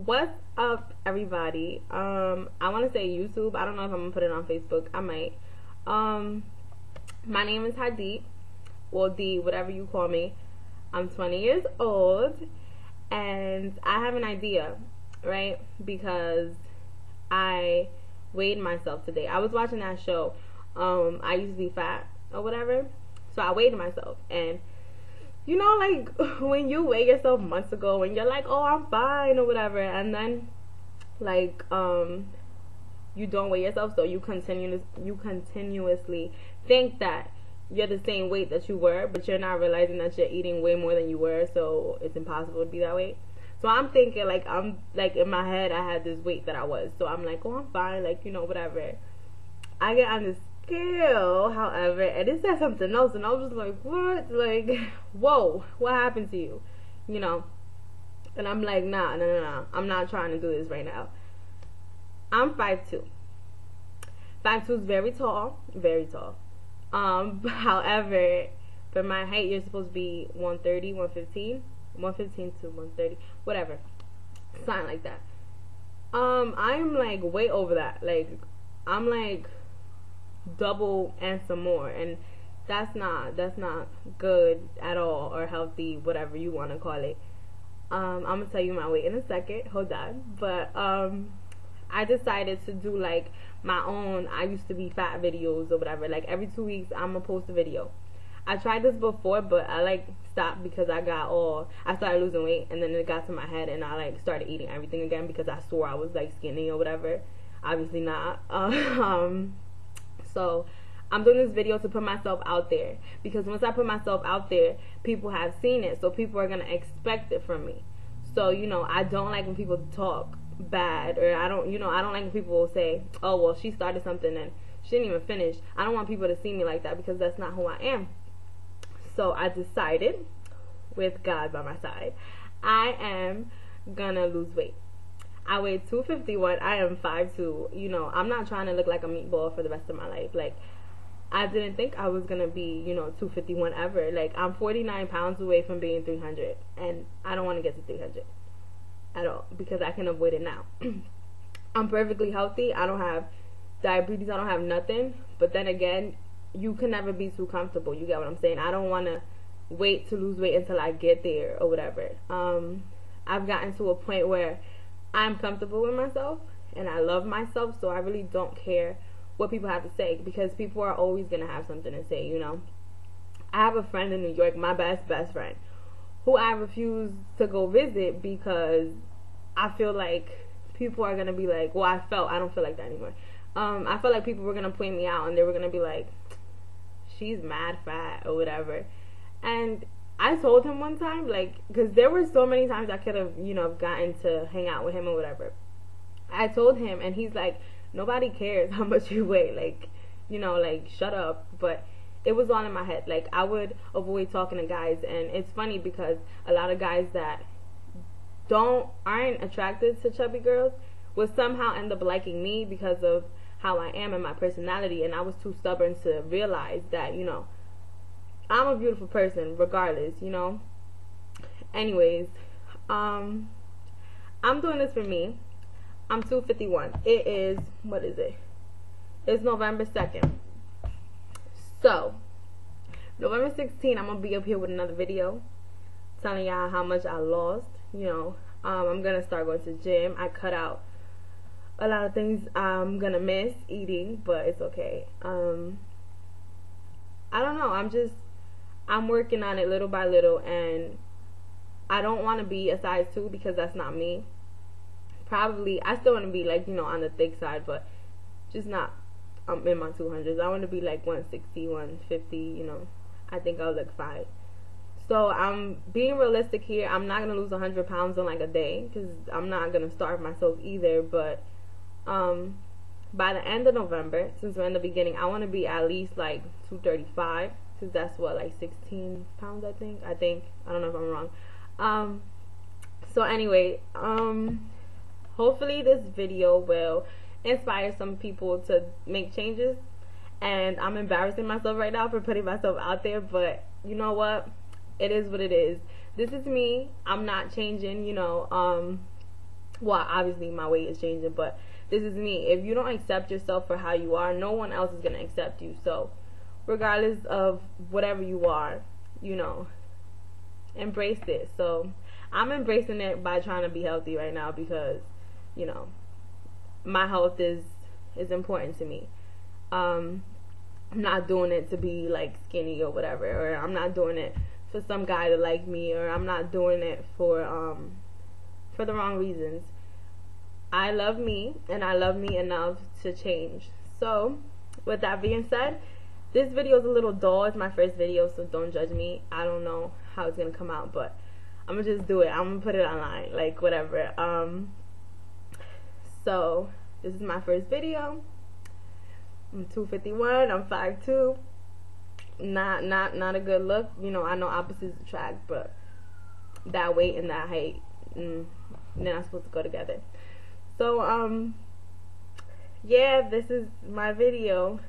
What's up, everybody? I want to say YouTube. I don't know if I'm gonna put it on Facebook. I might. My name is Hadid, or D, whatever you call me. I'm 20 years old, and I have an idea, right? Because I weighed myself today. I was watching that show. I used to be fat or whatever, so I weighed myself, and you know, like when you weigh yourself months ago and you're like, oh, I'm fine or whatever, and then like you don't weigh yourself, so you continuously think that you're the same weight that you were, but you're not realizing that you're eating way more than you were, so it's impossible to be that weight. So I'm thinking, like, I'm like, in my head I had this weight that I was, so I'm like, oh, I'm fine, like, you know, whatever. I get on this scale, however, and it said something else, and I was just like, what? Like, whoa, what happened to you? You know? And I'm like, nah, I'm not trying to do this right now. I'm 5'2". 5'2" is very tall, very tall. However, for my height, you're supposed to be 130, 115 to 130, whatever, something like that. I'm like way over that. Like, I'm like double and some more, and that's not good at all, or healthy, whatever you want to call it. I'm gonna tell you my weight in a second, hold on. But I decided to do like my own I used to be fat videos or whatever. Like every 2 weeks I'm gonna post a video. I tried this before, but I like stopped because I started losing weight, and then it got to my head and I like started eating everything again because I swore I was like skinny or whatever. Obviously not. So I'm doing this video to put myself out there, because once I put myself out there, people have seen it, so people are gonna expect it from me. So, you know, I don't like when people talk bad, or I don't like when people will say, oh, well, she started something and she didn't even finish. I don't want people to see me like that, because that's not who I am. So I decided, with God by my side, I am gonna lose weight. I weigh 251. I am 5'2". You know, I'm not trying to look like a meatball for the rest of my life. Like, I didn't think I was gonna be, you know, 251 ever. Like, I'm 49 pounds away from being 300, and I don't want to get to 300 at all, because I can avoid it now. I'm perfectly healthy. I don't have diabetes. I don't have nothing. But then again, you can never be too comfortable. You get what I'm saying? I don't want to wait to lose weight until I get there or whatever. I've gotten to a point where I'm comfortable with myself and I love myself, so I really don't care what people have to say, because people are always going to have something to say, you know. I have a friend in New York, my best friend, who I refuse to go visit because I feel like people are going to be like, well, I don't feel like that anymore. I felt like people were going to point me out and they were going to be like, she's mad fat or whatever. And I told him one time, like, because there were so many times I could have, you know, gotten to hang out with him or whatever. I told him, and he's like, nobody cares how much you weigh. Like, you know, like, shut up. But it was all in my head. Like, I would avoid talking to guys, and it's funny because a lot of guys that aren't attracted to chubby girls will somehow end up liking me because of how I am and my personality. And I was too stubborn to realize that, you know, I'm a beautiful person regardless, you know. Anyways, I'm doing this for me. I'm 251. It is, what is it? It's November 2nd. So, November 16th, I'm going to be up here with another video telling y'all how much I lost. You know, I'm going to start going to the gym. I cut out a lot of things I'm going to miss eating, but it's okay. I don't know. I'm working on it little by little, and I don't want to be a size 2 because that's not me. Probably, I still want to be, like, you know, on the thick side, but just not in my 200s. I want to be like 160, 150, you know. I think I'll look fine. So I'm being realistic here. I'm not going to lose 100 pounds in like a day, because I'm not going to starve myself either. But by the end of November, since we're in the beginning, I want to be at least like 235, because that's what, like 16 pounds, I think. I don't know if I'm wrong. So anyway, hopefully this video will inspire some people to make changes. And I'm embarrassing myself right now for putting myself out there, but you know what? It is what it is. This is me. I'm not changing, you know. Well, obviously my weight is changing, but this is me. If you don't accept yourself for how you are, no one else is going to accept you. So regardless of whatever you are, you know, embrace it. So I'm embracing it by trying to be healthy right now, because, you know, my health is important to me. I'm not doing it to be like skinny or whatever, or I'm not doing it for some guy to like me, or I'm not doing it for the wrong reasons. I love me, and I love me enough to change. So with that being said, this video is a little dull. It's my first video, so don't judge me. I don't know how it's gonna come out, but I'm gonna just do it. I'm gonna put it online, like whatever. So this is my first video. I'm 251. I'm 5'2". Not a good look. You know, I know opposites attract, but that weight and that height, they're not supposed to go together. So yeah, this is my video.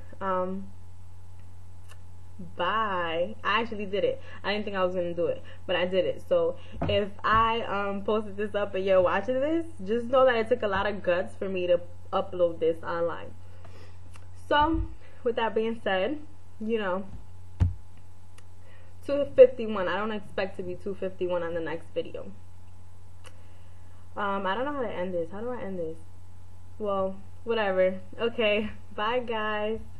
Bye. I actually did it. I didn't think I was gonna do it, but I did it. So if I posted this up and you're watching this, just know that it took a lot of guts for me to upload this online. So with that being said, you know, 251. I don't expect to be 251 on the next video. I don't know how to end this. How do I end this? Well, whatever. Okay, bye guys.